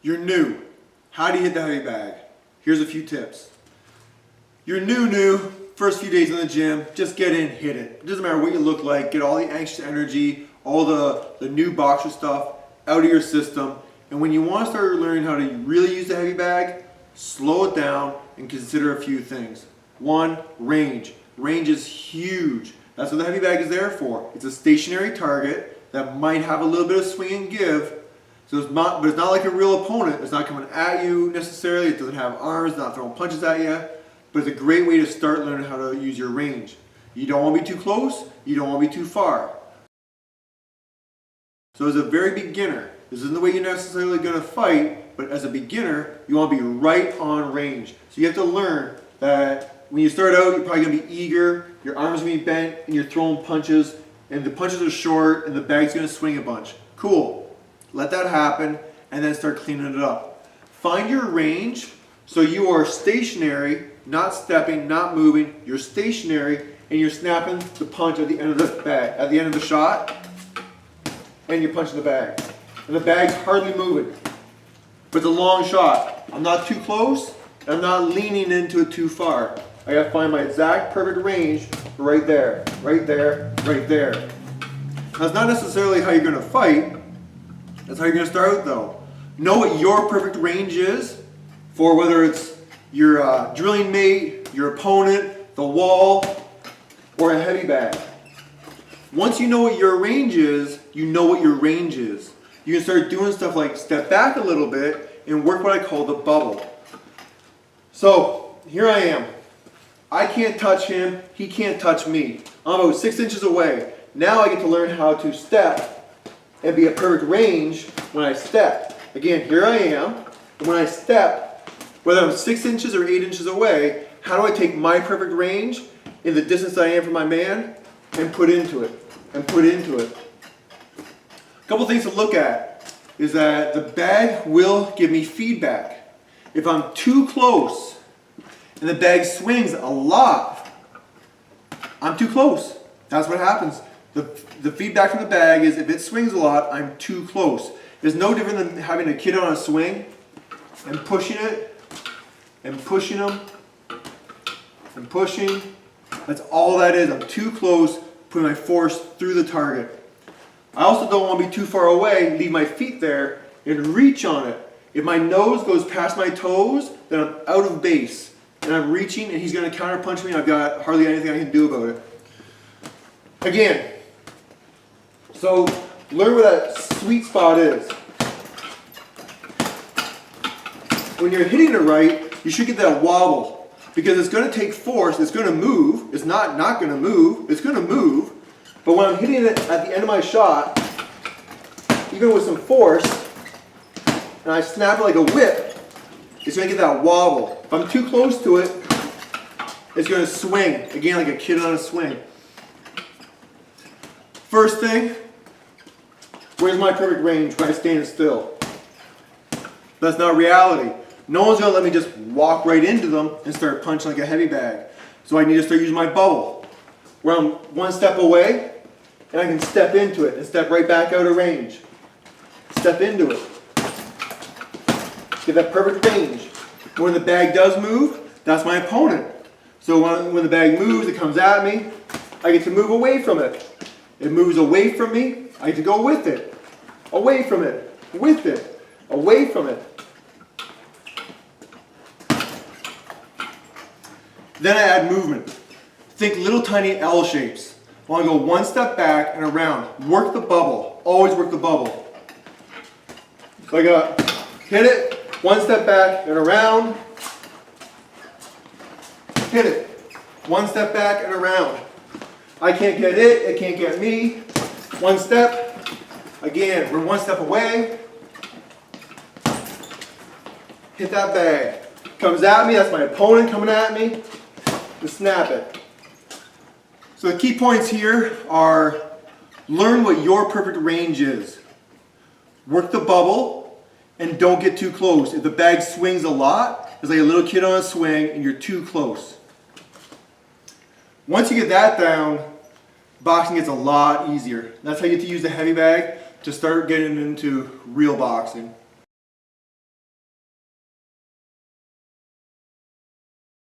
You're new. How do you hit the heavy bag? Here's a few tips. You're new, first few days in the gym, just get in, hit it. It doesn't matter what you look like, get all the anxious energy, all the new boxer stuff out of your system. And when you want to start learning how to really use the heavy bag, slow it down and consider a few things. One, range. Range is huge. That's what the heavy bag is there for. It's a stationary target that might have a little bit of swing and give. So but it's not like a real opponent. It's not coming at you necessarily. It doesn't have arms, not throwing punches at you. But it's a great way to start learning how to use your range. You don't want to be too close. You don't want to be too far. So as a very beginner, this isn't the way you're necessarily going to fight, but as a beginner, you want to be right on range. So you have to learn that when you start out, you're probably going to be eager, your arms are going to be bent, and you're throwing punches, and the punches are short, and the bag's going to swing a bunch. Cool. Let that happen, and then start cleaning it up. Find your range so you are stationary, not stepping, not moving. You're stationary, and you're snapping the punch at the end of the bag, at the end of the shot, and you're punching the bag. And the bag's hardly moving. But it's a long shot. I'm not too close, and I'm not leaning into it too far. I gotta find my exact perfect range right there, right there, right there. That's not necessarily how you're gonna fight. That's how you're gonna start out though. Know what your perfect range is for whether it's your drilling mate, your opponent, the wall, or a heavy bag. Once you know what your range is, you know what your range is. You can start doing stuff like step back a little bit and work what I call the bubble. So here I am. I can't touch him, he can't touch me. I'm about 6 inches away. Now I get to learn how to step and be a perfect range when I step. Again, here I am. And when I step, whether I'm 6 inches or 8 inches away, how do I take my perfect range in the distance I am from my man and put into it, and put into it. A couple things to look at is that the bag will give me feedback. If I'm too close and the bag swings a lot, I'm too close. That's what happens. The feedback from the bag is if it swings a lot, I'm too close. It's no different than having a kid on a swing and pushing it and pushing them and pushing. That's all that is. I'm too close, putting my force through the target. I also don't want to be too far away, leave my feet there, and reach on it. If my nose goes past my toes, then I'm out of base. And I'm reaching, and he's going to counterpunch me, and I've got hardly anything I can do about it. Again, so learn where that sweet spot is. When you're hitting it right, you should get that wobble. Because it's going to take force, it's going to move. It's not going to move, it's going to move. But when I'm hitting it at the end of my shot, even with some force, and I snap it like a whip, it's going to get that wobble. If I'm too close to it, it's going to swing. Again, like a kid on a swing. First thing, where's my perfect range when I stand still? That's not reality. No one's going to let me just walk right into them and start punching like a heavy bag. So I need to start using my bubble, where I'm one step away, and I can step into it and step right back out of range. Step into it. Get that perfect range. When the bag does move, that's my opponent. So when the bag moves, it comes at me, I get to move away from it. It moves away from me, I get to go with it. Away from it, with it, away from it. Then I add movement. Think little tiny L shapes. I want to go one step back and around. Work the bubble. Always work the bubble. So I got hit it, one step back and around. Hit it. One step back and around. I can't get it can't get me. One step. Again, we're one step away. Hit that bag. Comes at me, that's my opponent coming at me. Just snap it. So the key points here are learn what your perfect range is. Work the bubble and don't get too close. If the bag swings a lot, it's like a little kid on a swing and you're too close. Once you get that down, boxing gets a lot easier. That's how you get to use the heavy bag to start getting into real boxing.